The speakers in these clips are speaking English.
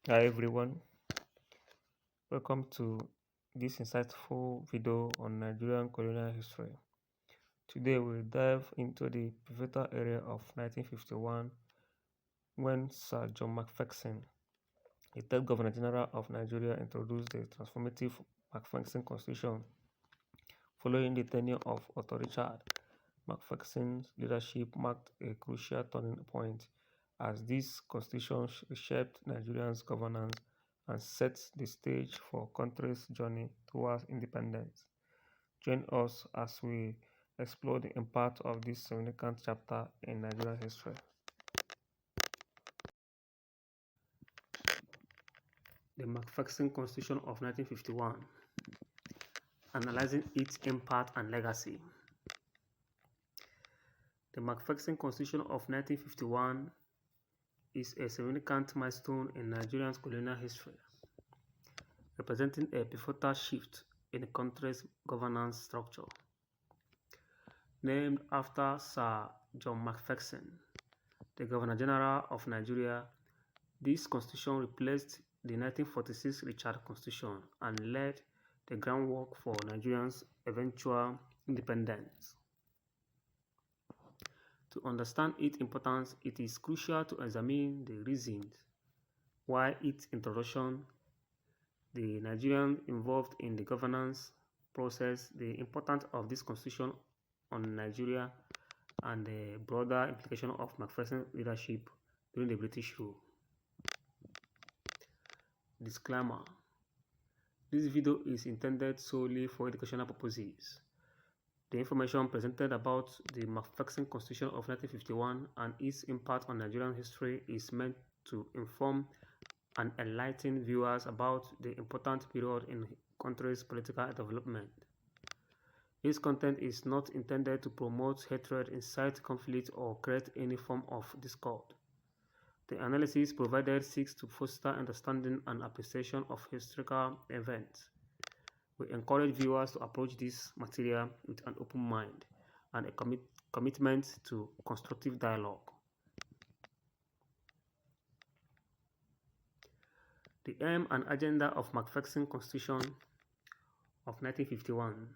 Hi everyone, welcome to this insightful video on Nigerian colonial history. Today we'll dive into the pivotal era of 1951 when Sir John Macpherson, the third Governor General of Nigeria, introduced the transformative Macpherson Constitution. Following the tenure of Otto Richard, Macpherson's leadership marked a crucial turning point as this constitution reshaped Nigeria's governance and set the stage for country's journey towards independence. Join us as we explore the impact of this significant chapter in Nigerian history. The Macpherson Constitution of 1951, analyzing its impact and legacy. The Macpherson Constitution of 1951 is a significant milestone in Nigeria's colonial history, representing a pivotal shift in the country's governance structure. Named after Sir John Macpherson, the Governor General of Nigeria, this constitution replaced the 1946 Richard Constitution and laid the groundwork for Nigeria's eventual independence. To understand its importance, it is crucial to examine the reasons why its introduction, the Nigerians involved in the governance process, the importance of this constitution on Nigeria, and the broader implication of Macpherson's leadership during the British rule. Disclaimer: this video is intended solely for educational purposes. The information presented about the Macpherson Constitution of 1951 and its impact on Nigerian history is meant to inform and enlighten viewers about the important period in the country's political development. This content is not intended to promote hatred, incite conflict, or create any form of discord. The analysis provided seeks to foster understanding and appreciation of historical events. We encourage viewers to approach this material with an open mind and a commitment to constructive dialogue. The aim and agenda of Macpherson Constitution of 1951.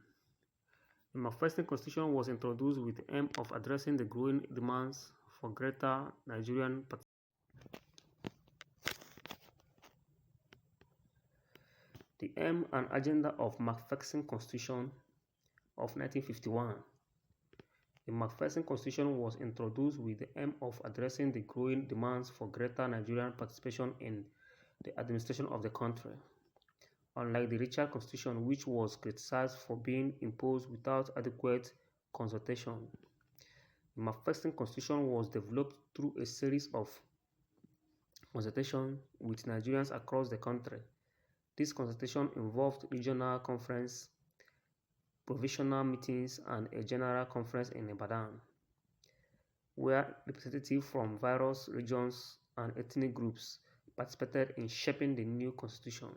The Macpherson Constitution was introduced with the aim of addressing the growing demands for greater Nigerian participation. The aim and agenda of Macpherson Constitution of 1951. The Macpherson Constitution was introduced with the aim of addressing the growing demands for greater Nigerian participation in the administration of the country. Unlike the Richard Constitution, which was criticized for being imposed without adequate consultation, the Macpherson Constitution was developed through a series of consultations with Nigerians across the country. This consultation involved regional conference, provisional meetings, and a general conference in Ibadan, where representatives from various regions and ethnic groups participated in shaping the new constitution.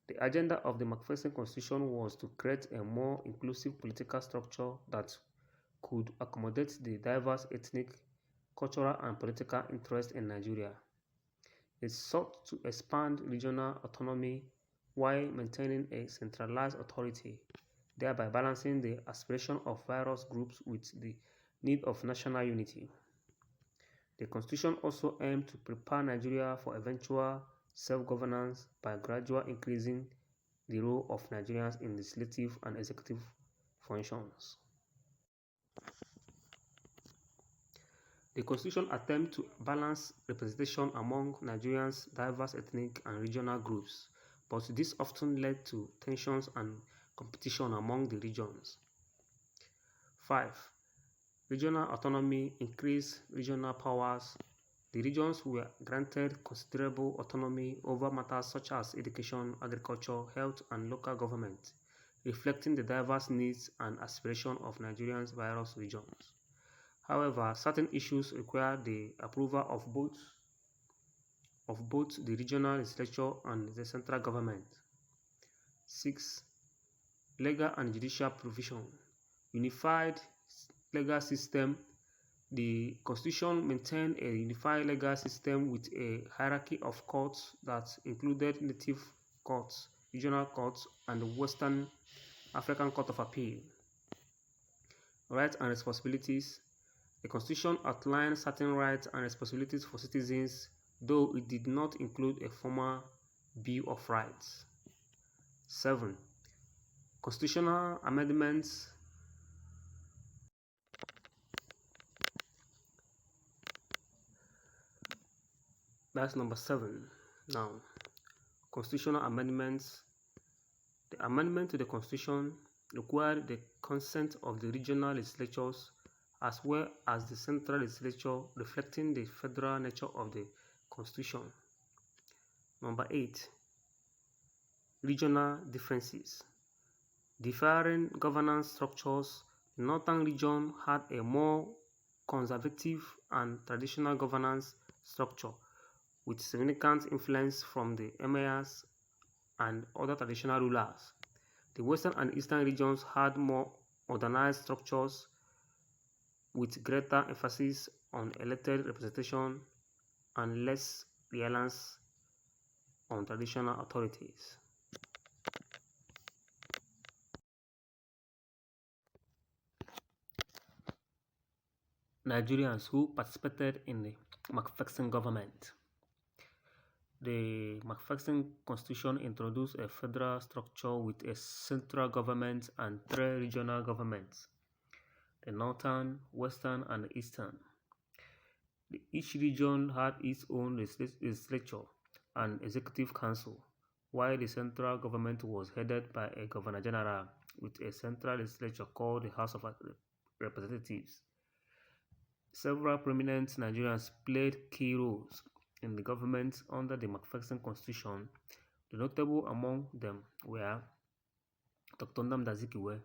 The agenda of the Macpherson Constitution was to create a more inclusive political structure that could accommodate the diverse ethnic, cultural, and political interests in Nigeria. It sought to expand regional autonomy while maintaining a centralized authority, thereby balancing the aspiration of various groups with the need of national unity. The Constitution also aimed to prepare Nigeria for eventual self-governance by gradually increasing the role of Nigerians in legislative and executive functions. The Constitution attempts to balance representation among Nigerians' diverse ethnic and regional groups, but this often led to tensions and competition among the regions. 5. Regional autonomy increased regional powers. The regions were granted considerable autonomy over matters such as education, agriculture, health, and local government, reflecting the diverse needs and aspirations of Nigeria's various regions. However, certain issues require the approval of both the regional legislature and the central government. 6. Legal and judicial provision. Unified legal system The Constitution maintained a unified legal system with a hierarchy of courts that included native courts, regional courts, and the Western African Court of Appeal. Rights and responsibilities. The Constitution outlined certain rights and responsibilities for citizens, though it did not include a formal Bill of Rights. 7. Constitutional amendments. That's number 7. Now, constitutional amendments. The amendment to the Constitution required the consent of the regional legislatures as well as the central legislature, reflecting the federal nature of the Constitution. Number 8. Regional differences. Differing governance structures, the northern region had a more conservative and traditional governance structure with significant influence from the emirs and other traditional rulers. The western and eastern regions had more modernized structures with greater emphasis on elected representation and less reliance on traditional authorities. Nigerians who participated in the Macpherson government. The Macpherson Constitution introduced a federal structure with a central government and 3 regional governments, the northern, western, and eastern. Each region had its own legislature and executive council, while the central government was headed by a governor-general with a central legislature called the House of Representatives. Several prominent Nigerians played key roles in the government under the Macpherson Constitution. The notable among them were Dr. Nnamdi Azikiwe,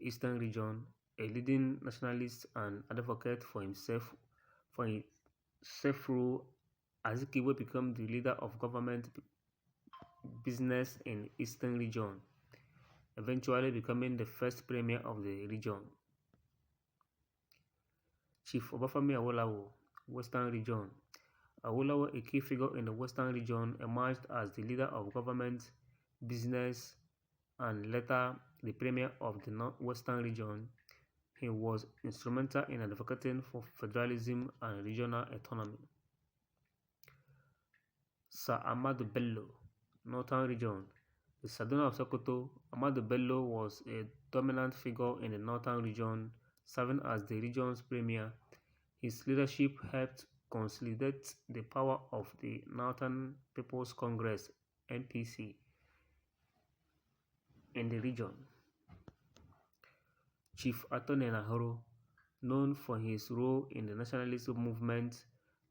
Eastern Region, a leading nationalist and advocate for his self-rule. Azikiwe became the leader of government business in Eastern Region, eventually becoming the first premier of the region. Chief Obafemi Awolowo, Western Region. Awolowo, a key figure in the Western Region, emerged as the leader of government, business, and later the premier of the Western Region. He was instrumental in advocating for federalism and regional autonomy. Sir Ahmadu Bello, Northern Region. The Saduna of Sokoto, Ahmadu Bello was a dominant figure in the Northern Region, serving as the region's premier. His leadership helped consolidate the power of the Northern People's Congress (NPC) in the region. Chief Atone Nahoro, known for his role in the nationalist movement,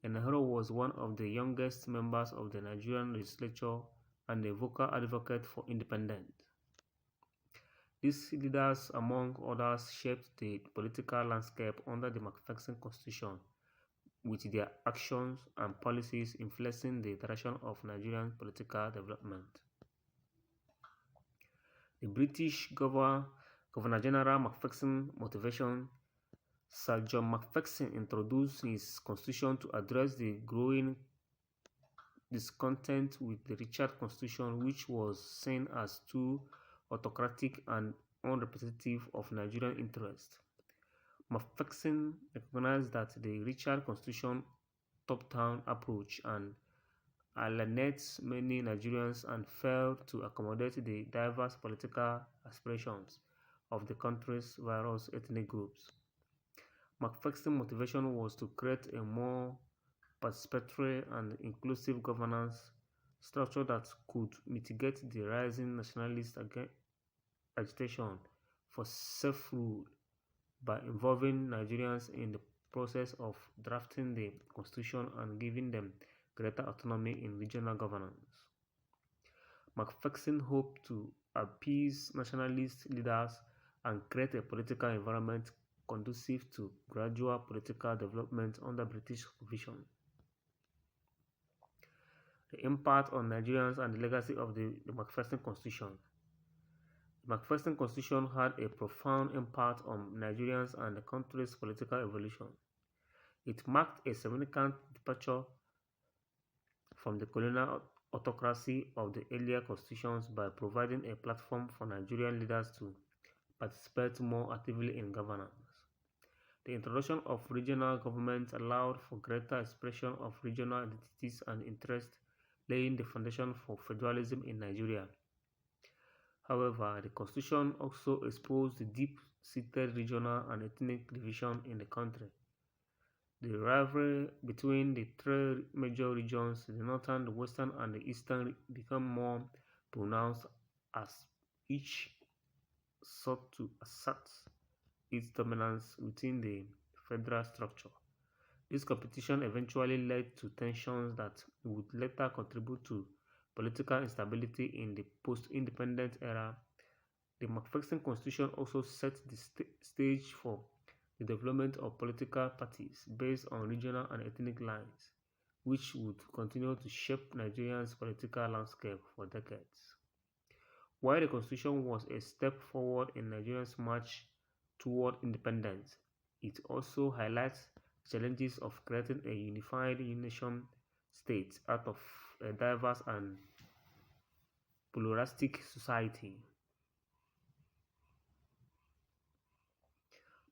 Nahoro was one of the youngest members of the Nigerian legislature and a vocal advocate for independence. These leaders, among others, shaped the political landscape under the Macpherson Constitution, with their actions and policies influencing the direction of Nigerian political development. The British Governor-General Macpherson motivation. Sir John Macpherson introduced his constitution to address the growing discontent with the Richard Constitution, which was seen as too autocratic and unrepresentative of Nigerian interests. Macpherson recognized that the Richard Constitution top-down approach and alienates many Nigerians and failed to accommodate the diverse political aspirations of the country's various ethnic groups. Macpherson's motivation was to create a more participatory and inclusive governance structure that could mitigate the rising nationalist agitation for self-rule by involving Nigerians in the process of drafting the constitution and giving them greater autonomy in regional governance. Macpherson hoped to appease nationalist leaders and create a political environment conducive to gradual political development under British supervision. The impact on Nigerians and the legacy of the Macpherson Constitution. The Macpherson Constitution had a profound impact on Nigerians and the country's political evolution. It marked a significant departure from the colonial autocracy of the earlier constitutions by providing a platform for Nigerian leaders to participate more actively in governance. The introduction of regional governments allowed for greater expression of regional identities and interests, laying the foundation for federalism in Nigeria. However, the constitution also exposed the deep-seated regional and ethnic division in the country. The rivalry between the three major regions, the northern, the western, and the eastern, became more pronounced as each sought to assert its dominance within the federal structure. This competition eventually led to tensions that would later contribute to political instability in the post-independent era. The Macpherson Constitution also set the stage for the development of political parties based on regional and ethnic lines, which would continue to shape Nigeria's political landscape for decades. While the Constitution was a step forward in Nigeria's march toward independence, it also highlights the challenges of creating a unified nation state out of a diverse and pluralistic society.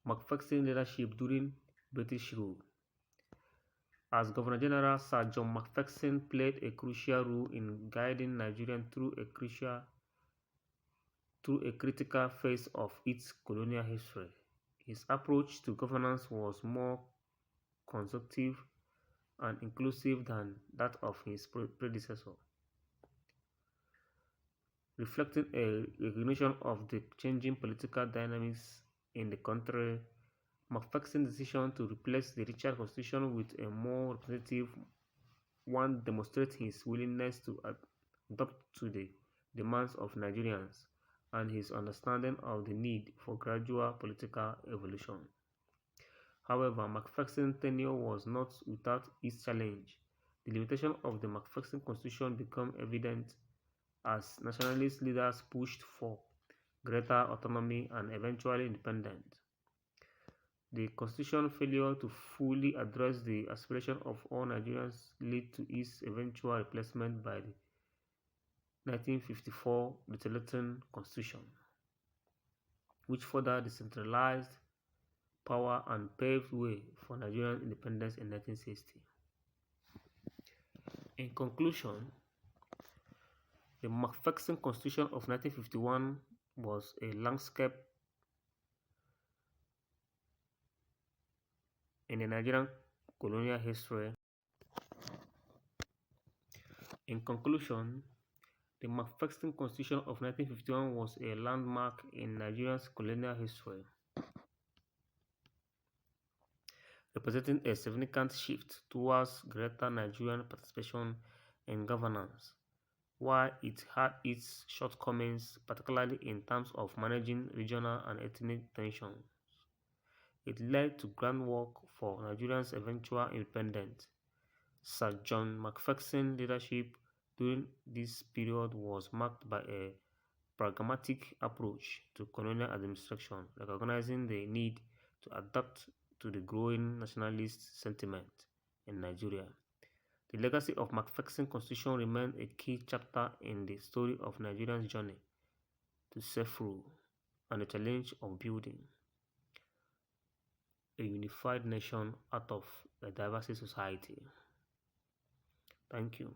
Macpherson leadership during British rule. As Governor General, Sir John Macpherson played a crucial role in guiding Nigeria through a critical phase of its colonial history. His approach to governance was more constructive and inclusive than that of his predecessor, reflecting a recognition of the changing political dynamics in the country. Macpherson's decision to replace the Richard Constitution with a more representative one demonstrates his willingness to adapt to the demands of Nigerians and his understanding of the need for gradual political evolution. However, Macpherson's tenure was not without its challenge. The limitation of the Macpherson Constitution became evident as nationalist leaders pushed for greater autonomy and eventually independence. The Constitution's failure to fully address the aspirations of all Nigerians led to its eventual replacement by the 1954 Regenerating Constitution, which further decentralized power and paved way for Nigerian independence in 1960. In conclusion, the Macpherson Constitution of 1951 was a landscape in the Nigerian colonial history. In conclusion, the Macpherson Constitution of 1951 was a landmark in Nigeria's colonial history, representing a significant shift towards greater Nigerian participation in governance. While it had its shortcomings, particularly in terms of managing regional and ethnic tensions, it laid the groundwork for Nigeria's eventual independence. Sir John Macpherson's leadership during this period was marked by a pragmatic approach to colonial administration, recognizing the need to adapt to the growing nationalist sentiment in Nigeria. The legacy of Macpherson Constitution remains a key chapter in the story of Nigeria's journey to self-rule and the challenge of building a unified nation out of a diverse society. Thank you.